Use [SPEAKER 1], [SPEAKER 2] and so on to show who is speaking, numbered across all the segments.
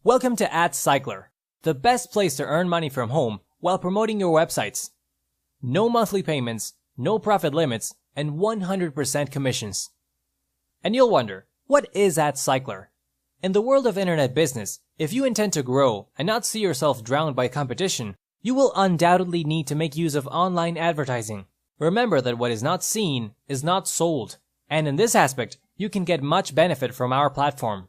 [SPEAKER 1] Welcome to AdsCycler, the best place to earn money from home while promoting your websites. No monthly payments, no profit limits, and 100% commissions. And you'll wonder, what is AdsCycler? In the world of internet business, if you intend to grow and not see yourself drowned by competition, you will undoubtedly need to make use of online advertising. Remember that what is not seen is not sold, and in this aspect, you can get much benefit from our platform.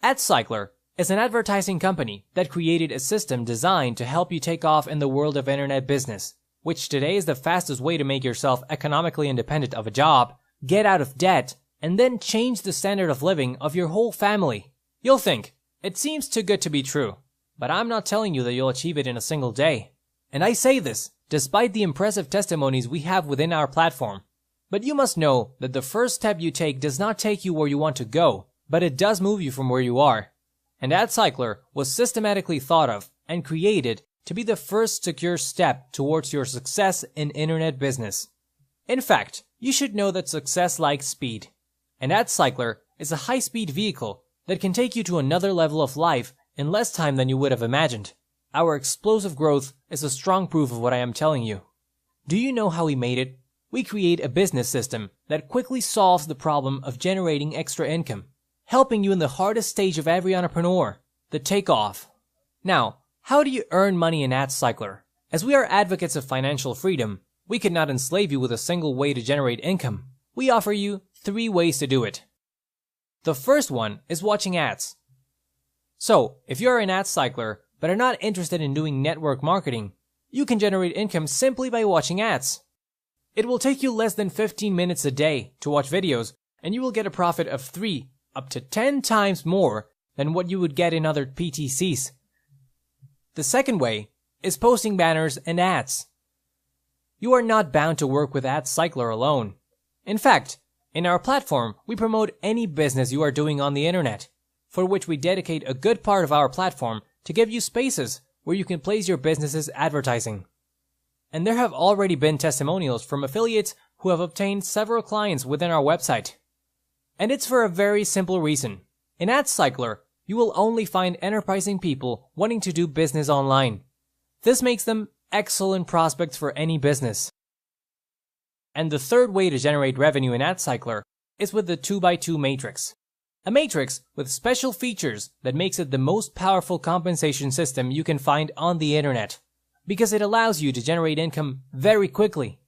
[SPEAKER 1] AdsCycler is an advertising company that created a system designed to help you take off in the world of internet business, which today is the fastest way to make yourself economically independent of a job, get out of debt, and then change the standard of living of your whole family. You'll think, it seems too good to be true, but I'm not telling you that you'll achieve it in a single day. And I say this despite the impressive testimonies we have within our platform. But you must know that the first step you take does not take you where you want to go, but it does move you from where you are. And AdsCycler was systematically thought of and created to be the first secure step towards your success in internet business. In fact, you should know that success likes speed. And AdsCycler is a high-speed vehicle that can take you to another level of life in less time than you would have imagined. Our explosive growth is a strong proof of what I am telling you. Do you know how we made it? We create a business system that quickly solves the problem of generating extra income, helping you in the hardest stage of every entrepreneur, the takeoff. Now, how do you earn money in AdsCycler? As we are advocates of financial freedom, we could not enslave you with a single way to generate income. We offer you 3 ways to do it. The first one is watching ads. So, if you are in AdsCycler but are not interested in doing network marketing, you can generate income simply by watching ads. It will take you less than 15 minutes a day to watch videos, and you will get a profit of 3 up to 10 times more than what you would get in other PTCs. The second way is posting banners and ads. You are not bound to work with AdsCycler alone. In fact, in our platform, we promote any business you are doing on the internet, for which we dedicate a good part of our platform to give you spaces where you can place your business's advertising. And there have already been testimonials from affiliates who have obtained several clients within our website. And it's for a very simple reason. In AdsCycler, you will only find enterprising people wanting to do business online. This makes them excellent prospects for any business. And the third way to generate revenue in AdsCycler is with the 2x2 matrix. A matrix with special features that makes it the most powerful compensation system you can find on the internet, because it allows you to generate income very quickly.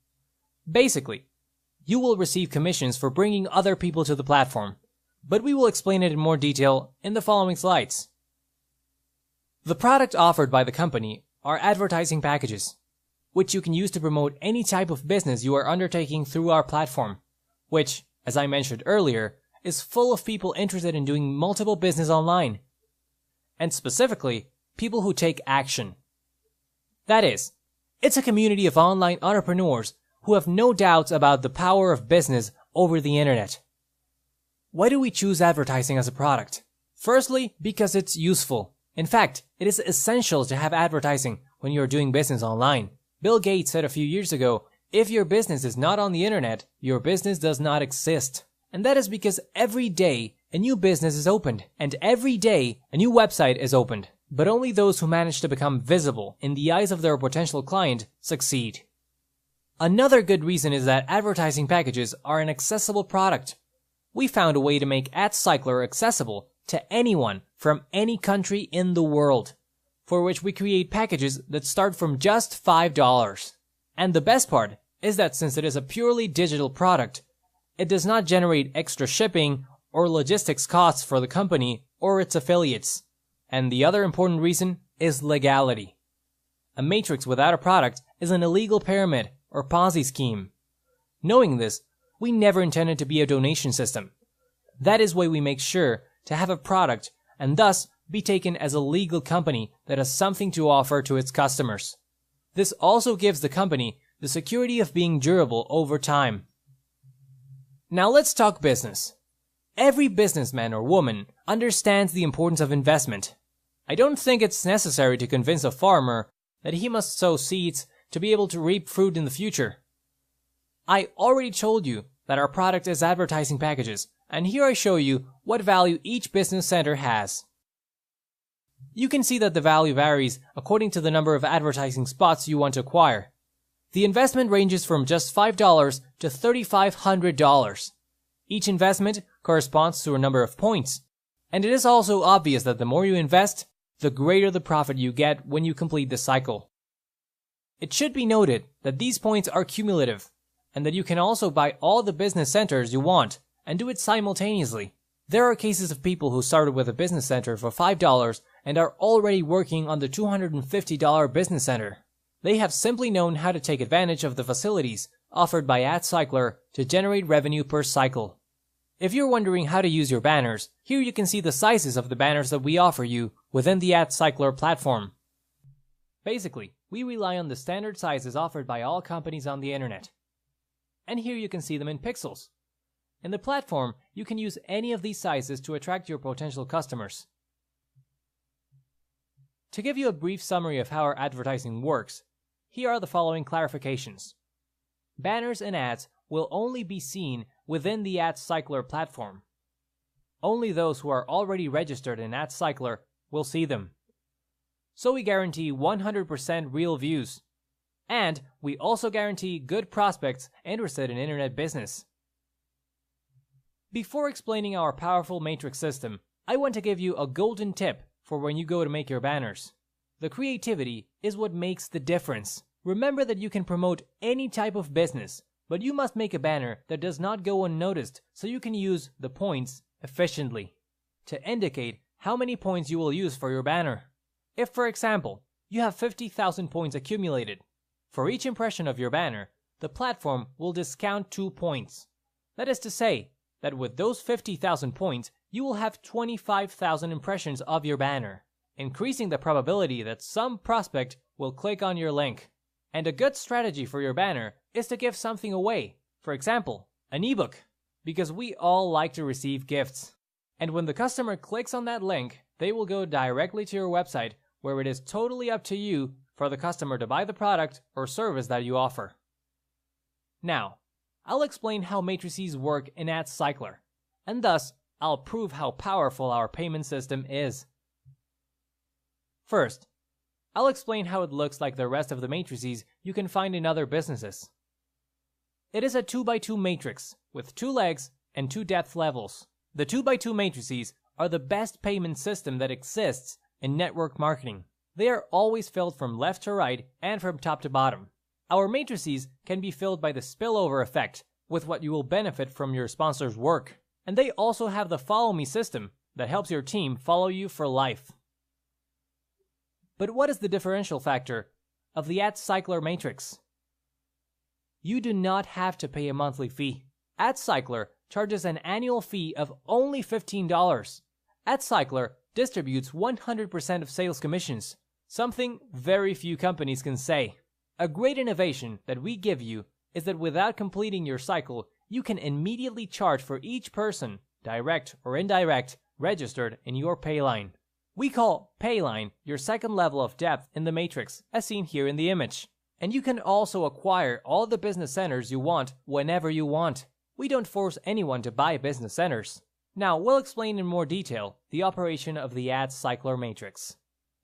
[SPEAKER 1] Basically, you will receive commissions for bringing other people to the platform, but we will explain it in more detail in the following slides. The product offered by the company are advertising packages, which you can use to promote any type of business you are undertaking through our platform, which, as I mentioned earlier, is full of people interested in doing multiple business online, and specifically, people who take action. That is, it's a community of online entrepreneurs who have no doubts about the power of business over the internet. Why do we choose advertising as a product? Firstly, because it's useful. In fact, it is essential to have advertising when you are doing business online. Bill Gates said a few years ago, if your business is not on the internet, your business does not exist. And that is because every day a new business is opened, and every day a new website is opened. But only those who manage to become visible in the eyes of their potential client succeed. Another good reason is that advertising packages are an accessible product. We found a way to make AdsCycler accessible to anyone from any country in the world, for which we create packages that start from just $5. And the best part is that since it is a purely digital product, it does not generate extra shipping or logistics costs for the company or its affiliates. And the other important reason is legality. A matrix without a product is an illegal pyramid or Ponzi scheme. Knowing this, we never intended to be a donation system. That is why we make sure to have a product and thus be taken as a legal company that has something to offer to its customers. This also gives the company the security of being durable over time. Now let's talk business. Every businessman or woman understands the importance of investment. I don't think it's necessary to convince a farmer that he must sow seeds to be able to reap fruit in the future. I already told you that our product is advertising packages, and here I show you what value each business center has. you can see that the value varies according to the number of advertising spots you want to acquire. The investment ranges from just $5 to $3,500. Each investment corresponds to a number of points, and it is also obvious that the more you invest, the greater the profit you get when you complete the cycle. It should be noted that these points are cumulative, and that you can also buy all the business centers you want and do it simultaneously. There are cases of people who started with a business center for $5 and are already working on the $250 business center. They have simply known how to take advantage of the facilities offered by AdsCycler to generate revenue per cycle. If you're wondering how to use your banners, here you can see the sizes of the banners that we offer you within the AdsCycler platform. Basically, we rely on the standard sizes offered by all companies on the internet. And here you can see them in pixels. In the platform, you can use any of these sizes to attract your potential customers. To give you a brief summary of how our advertising works, here are the following clarifications. Banners and ads will only be seen within the AdsCycler platform. Only those who are already registered in AdsCycler will see them. So we guarantee 100% real views. And we also guarantee good prospects interested in internet business. Before explaining our powerful matrix system, I want to give you a golden tip for when you go to make your banners. The creativity is what makes the difference. Remember that you can promote any type of business, but you must make a banner that does not go unnoticed so you can use the points efficiently to indicate how many points you will use for your banner. If, for example, you have 50,000 points accumulated, for each impression of your banner, the platform will discount 2 points. That is to say that with those 50,000 points, you will have 25,000 impressions of your banner, increasing the probability that some prospect will click on your link. And a good strategy for your banner is to give something away, for example, an ebook, because we all like to receive gifts. And when the customer clicks on that link, they will go directly to your website, where it is totally up to you for the customer to buy the product or service that you offer. Now, I'll explain how matrices work in AdsCycler, and thus I'll prove how powerful our payment system is. First, I'll explain how it looks like the rest of the matrices you can find in other businesses. It is a 2x2 matrix with 2 legs and 2 depth levels. The 2x2 matrices are the best payment system that exists in network marketing. They are always filled from left to right and from top to bottom. Our matrices can be filled by the spillover effect with what you will benefit from your sponsor's work. And they also have the follow me system that helps your team follow you for life. But what is the differential factor of the AdsCycler matrix? You do not have to pay a monthly fee. AdsCycler charges an annual fee of only $15. AdsCycler distributes 100% of sales commissions, something very few companies can say. A great innovation that we give you is that without completing your cycle, you can immediately charge for each person, direct or indirect, registered in your pay line. We call pay line your second level of depth in the matrix, as seen here in the image. And you can also acquire all the business centers you want whenever you want. We don't force anyone to buy business centers. Now, we'll explain in more detail the operation of the AdsCycler matrix.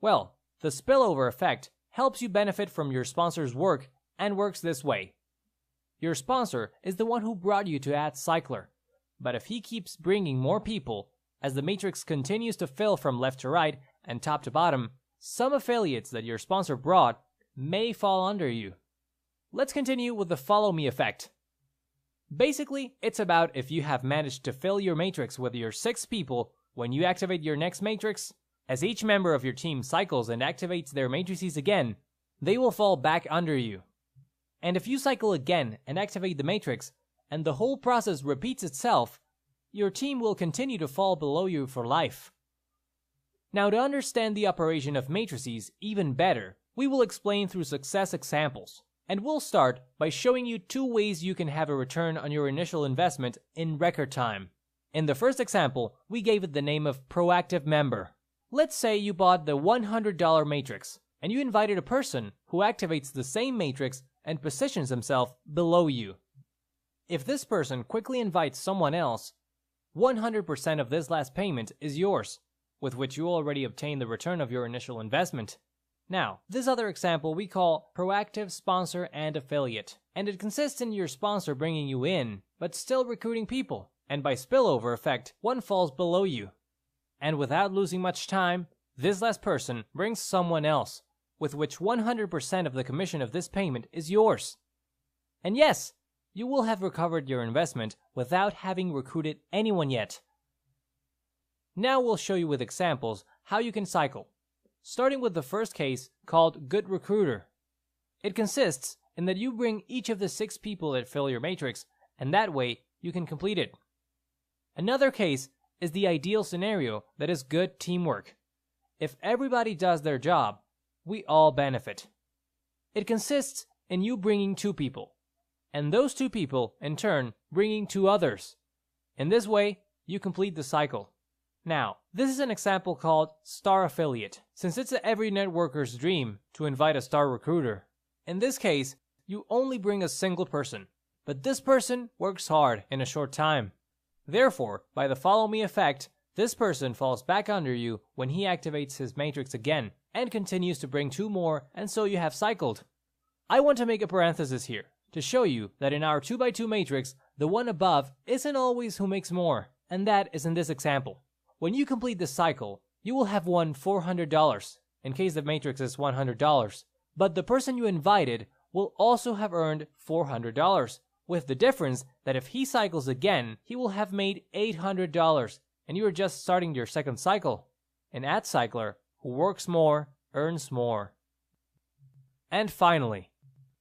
[SPEAKER 1] Well, the spillover effect helps you benefit from your sponsor's work and works this way. Your sponsor is the one who brought you to AdsCycler, but if he keeps bringing more people, as the matrix continues to fill from left to right and top to bottom, some affiliates that your sponsor brought may fall under you. Let's continue with the follow me effect. Basically, it's about if you have managed to fill your matrix with your 6 people when you activate your next matrix, as each member of your team cycles and activates their matrices again, they will fall back under you. And if you cycle again and activate the matrix, and the whole process repeats itself, your team will continue to fall below you for life. Now, to understand the operation of matrices even better, we will explain through success examples. And we'll start by showing you 2 ways you can have a return on your initial investment in record time. In the first example, we gave it the name of Proactive Member. Let's say you bought the $100 matrix, and you invited a person who activates the same matrix and positions himself below you. If this person quickly invites someone else, 100% of this last payment is yours. with which you already obtain the return of your initial investment. Now, this other example we call proactive sponsor and affiliate, and it consists in your sponsor bringing you in, but still recruiting people, and by spillover effect, one falls below you. And without losing much time, this last person brings someone else, with which 100% of the commission of this payment is yours. And yes, you will have recovered your investment without having recruited anyone yet. Now we'll show you with examples how you can cycle, starting with the first case called Good Recruiter. It consists in that you bring each of the 6 people that fill your matrix, and that way you can complete it. Another case is the ideal scenario that is good teamwork. If everybody does their job, we all benefit. It consists in you bringing 2 people, and those 2 people, in turn, bringing 2 others. In this way, you complete the cycle. Now, this is an example called Star Affiliate, since it's every networker's dream to invite a star recruiter. In this case, you only bring a single person, but this person works hard in a short time. Therefore, by the follow me effect, this person falls back under you when he activates his matrix again, and continues to bring 2 more, and so you have cycled. I want to make a parenthesis here, to show you that in our 2x2 matrix, the one above isn't always who makes more, and that is in this example. When you complete this cycle, you will have won $400, in case the matrix is $100, but the person you invited will also have earned $400, with the difference that if he cycles again, he will have made $800, and you are just starting your second cycle. An AdsCycler who works more, earns more. And finally,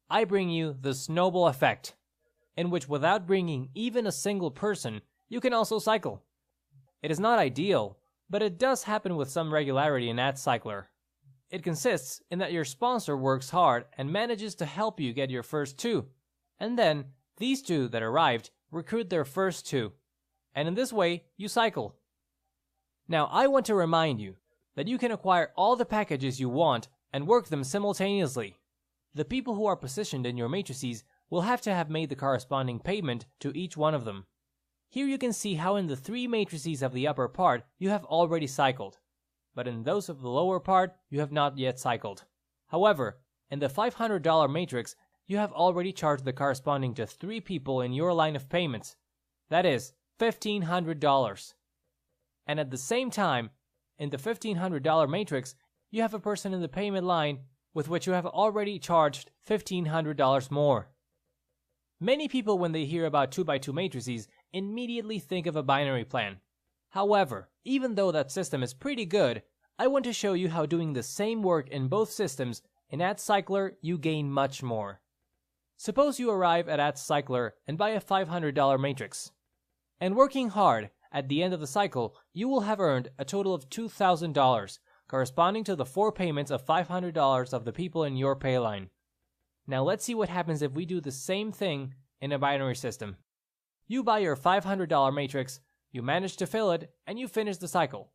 [SPEAKER 1] I bring you the snowball effect, in which without bringing even a single person, you can also cycle. It is not ideal, but it does happen with some regularity in AdsCycler. It consists in that your sponsor works hard and manages to help you get your first 2, and then these 2 that arrived recruit their first 2, and in this way you cycle. Now I want to remind you that you can acquire all the packages you want and work them simultaneously. The people who are positioned in your matrices will have to have made the corresponding payment to each one of them. Here you can see how in the 3 matrices of the upper part you have already cycled, but in those of the lower part you have not yet cycled. However, in the $500 matrix you have already charged the corresponding to 3 people in your line of payments, that is $1,500. And at the same time, in the $1,500 matrix you have a person in the payment line with which you have already charged $1,500 more. Many people, when they hear about 2x2 matrices, immediately think of a binary plan. However, even though that system is pretty good, I want to show you how doing the same work in both systems in AdsCycler you gain much more. Suppose you arrive at AdsCycler and buy a $500 matrix. And working hard, at the end of the cycle, you will have earned a total of $2,000, corresponding to the 4 payments of $500 of the people in your pay line. Now let's see what happens if we do the same thing in a binary system. You buy your $500 matrix, you manage to fill it, and you finish the cycle.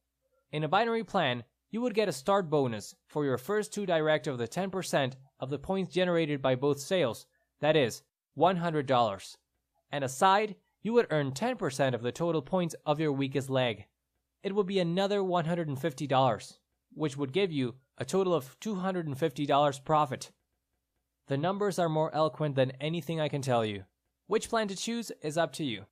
[SPEAKER 1] In a binary plan, you would get a start bonus for your first 2 direct of the 10% of the points generated by both sales, that is, $100. And aside, you would earn 10% of the total points of your weakest leg. It would be another $150, which would give you a total of $250 profit. The numbers are more eloquent than anything I can tell you. Which plan to choose is up to you.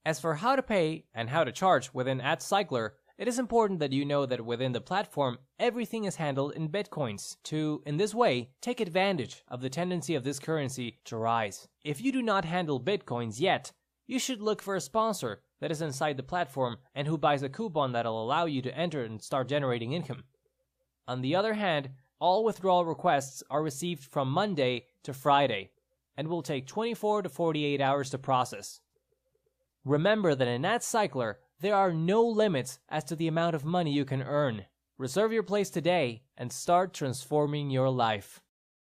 [SPEAKER 1] As for how to pay and how to charge within AdsCycler, it is important that you know that within the platform, everything is handled in Bitcoins to, in this way, take advantage of the tendency of this currency to rise. If you do not handle Bitcoins yet, you should look for a sponsor that is inside the platform and who buys a coupon that'll allow you to enter and start generating income. On the other hand, all withdrawal requests are received from Monday to Friday and will take 24 to 48 hours to process. Remember that in AdsCycler, there are no limits as to the amount of money you can earn. Reserve your place today and start transforming your life.